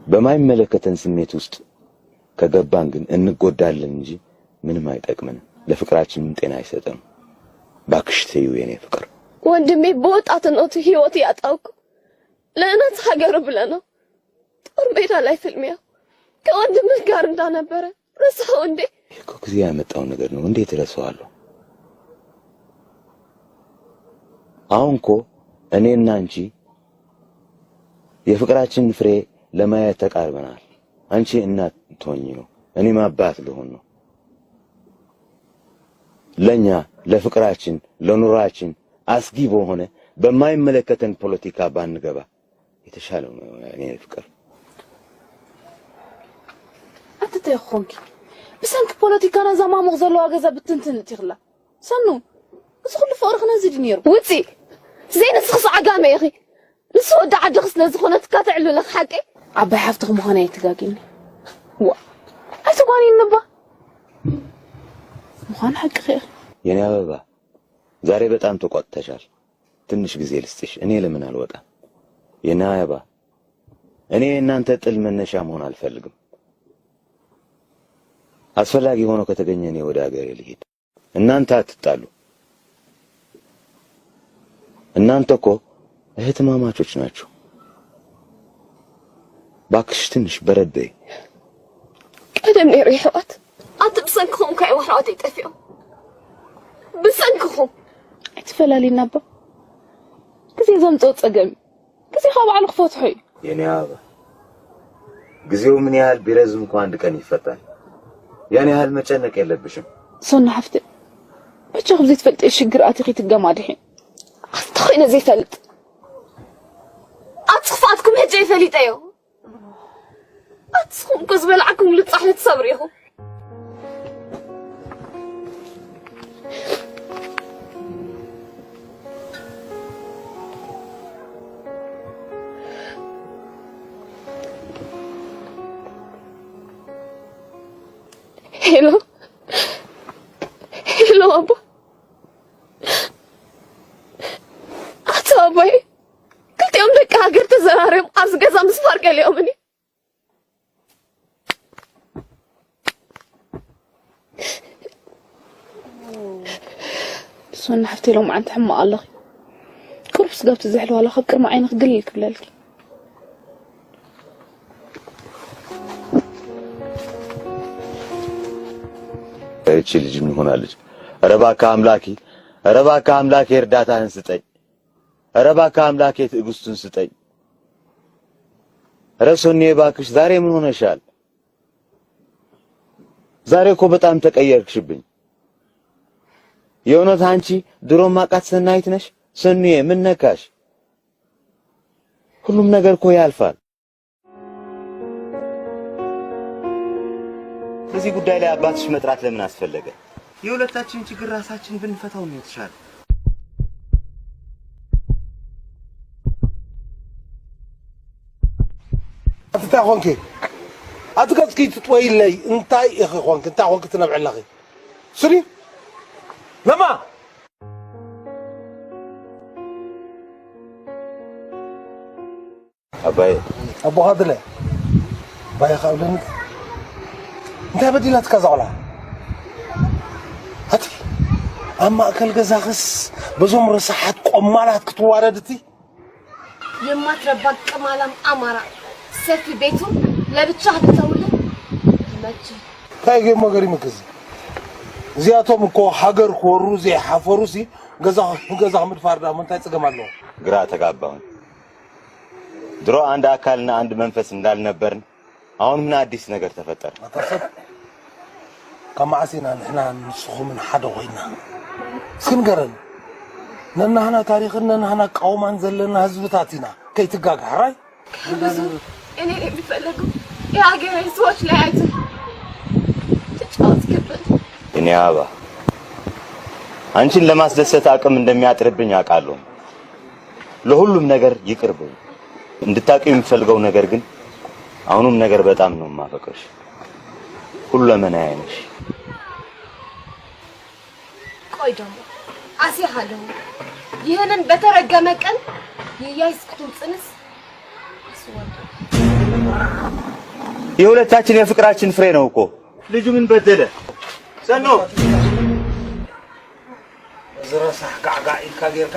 በማይመለከተን ስሜት ውስጥ ከገባን ግን እንጎዳለን እንጂ ምንም አይጠቅመንም። ለፍቅራችንም ጤና አይሰጥም። ባክሽ ተይው የኔ ፍቅር። ወንድሜ በወጣትነቱ ህይወት ያጣውኩ ለእናት ሀገር ብለህ ነው ጦር ሜዳ ላይ ፍልሚያ ከወንድምህ ጋር እንዳነበረ ረሳው እንዴ? እኮ ጊዜ ያመጣው ነገር ነው። እንዴት ረሳዋለሁ? አሁን እኮ እኔና አንቺ የፍቅራችን ፍሬ ለማየት ተቃርበናል። አንቺ እናት ትሆኚ ነው፣ እኔም አባት ልሆን ነው። ለኛ ለፍቅራችን ለኑራችን አስጊ በሆነ በማይመለከተን ፖለቲካ ባንገባ የተሻለ ነው። እኔ ፍቅር أتتأخونك بس أنك بوليتيكانا زمان مغزلوا أجازة بتنتن تغلا سنو بس كل فارغنا زيد نيرو وتي زين تخص عقامة يا أخي لسه ودع عدخس لزخونة كاتع له لك حكي عبا حفتك مهنا يتقاقيني وا أتواني النبا مهنا حق خير يعني يا بابا زاري بتأم تقعد تشار تنش جزيل استش أني لمن هالوضع يعني يا بابا أني إن أنت تل من نشام هنا الفلقم አስፈላጊ ሆኖ ከተገኘ ነው ወደ ሀገሬ ልሂድ። እናንተ አትጣሉ። እናንተ እኮ እህትማማቾች ናችሁ። ባክሽ ትንሽ በረድ በይ። ቀደም ነይ ሪሕዋት አትብሰንክኹም ካይ ወራውት ይጠፊው ብሰንክኹም እትፈላሊና አባ ግዜ ዘምጾ ጸገም ግዜ ኸባዕሉ ክፈትሑ የኔ አባ ግዜው ምን ያህል ቢረዝም እንኳን አንድ ቀን ይፈታል። يعني هالمجنك يا لبشم صنع حفتي بتشوف زيت فلت ايش قرأتي خيت الجامعة دحين أخطخينا زي فلت أتصفاتكم هجي فلت ايو أتصخم كزبل عكم لتصحلة صبريهم هلو هلو أبا أباي قلت يوم لك هاجر تزرارم عز جزا مسفار قال يومني بس وانا حفتي لو ما عند حما الله كل بس قابت تزحلوا على خبكر ما عينك قلك بلالك እቺ ልጅ ምን ሆናለች? ረባካ አምላኬ እርዳታህን ስጠኝ። ረባካ አምላኬ ትዕግስቱን ስጠኝ። ረሶኔ ባክሽ ዛሬ ምን ሆነሻል? ዛሬ እኮ በጣም ተቀየርክሽብኝ። የእውነት አንቺ ድሮ ማቃት ሰናይት ነሽ? ሰኒዬ ምን ነካሽ? ሁሉም ነገር እኮ ያልፋል። በዚህ ጉዳይ ላይ አባትሽ መጥራት ለምን አስፈለገ? የሁለታችን ችግር ራሳችን ብንፈታው ነው የተሻለ። أتتأخونك أتقصكي تطوي لي انتاي يا أخي خوانك انتاي خوانك تنبع لغي سري لما أباي أبو هذا ليه باي خاولنك انت بدي لا تكزعلا هاتي اما اكل غزاخس بزوم رصحات قمالات كتواردتي يما تربك قمالام امارا سفي بيتو لبتشاه بتولى ماجي كاي مغري مكزي زياتهم كو حجر خورو زي حفروسي غزا مدفاردا منታይ ጽገማለሁ ግራ ተጋባሁን። ድሮ አንድ አካልና አንድ መንፈስ እንዳልነበርን አሁን ምን አዲስ ነገር ተፈጠረ? كما عسينا نحنا نسخو من حدا وينا سنقرن نحنا هنا تاريخنا نحنا قومان زلنا هزبتاتنا كي تقاق حراي እኔ የሚፈልገው የሀገሬ ሰዎች ላይ አይተህ ተጫወት ከበል እኔ አባ አንቺን ለማስደሰት አቅም እንደሚያጥርብኝ አውቃለሁ። ለሁሉም ነገር ይቅርብኝ። እንድታውቂው የምፈልገው ነገር ግን አሁንም ነገር በጣም ነው ማፈቅርሽ። ሁሉመናዬ ነሽ። ቆይ ደግሞ አሲሃለሁ ይሄንን በተረገመ ቀን የያይስኩትን ጽንስ እሱ የሁለታችን የፍቅራችን ፍሬ ነው እኮ። ልጁ ምን በደለ? ሰኖ ዝረሳህ ጋዕጋዕ ኢልካ ጌርካ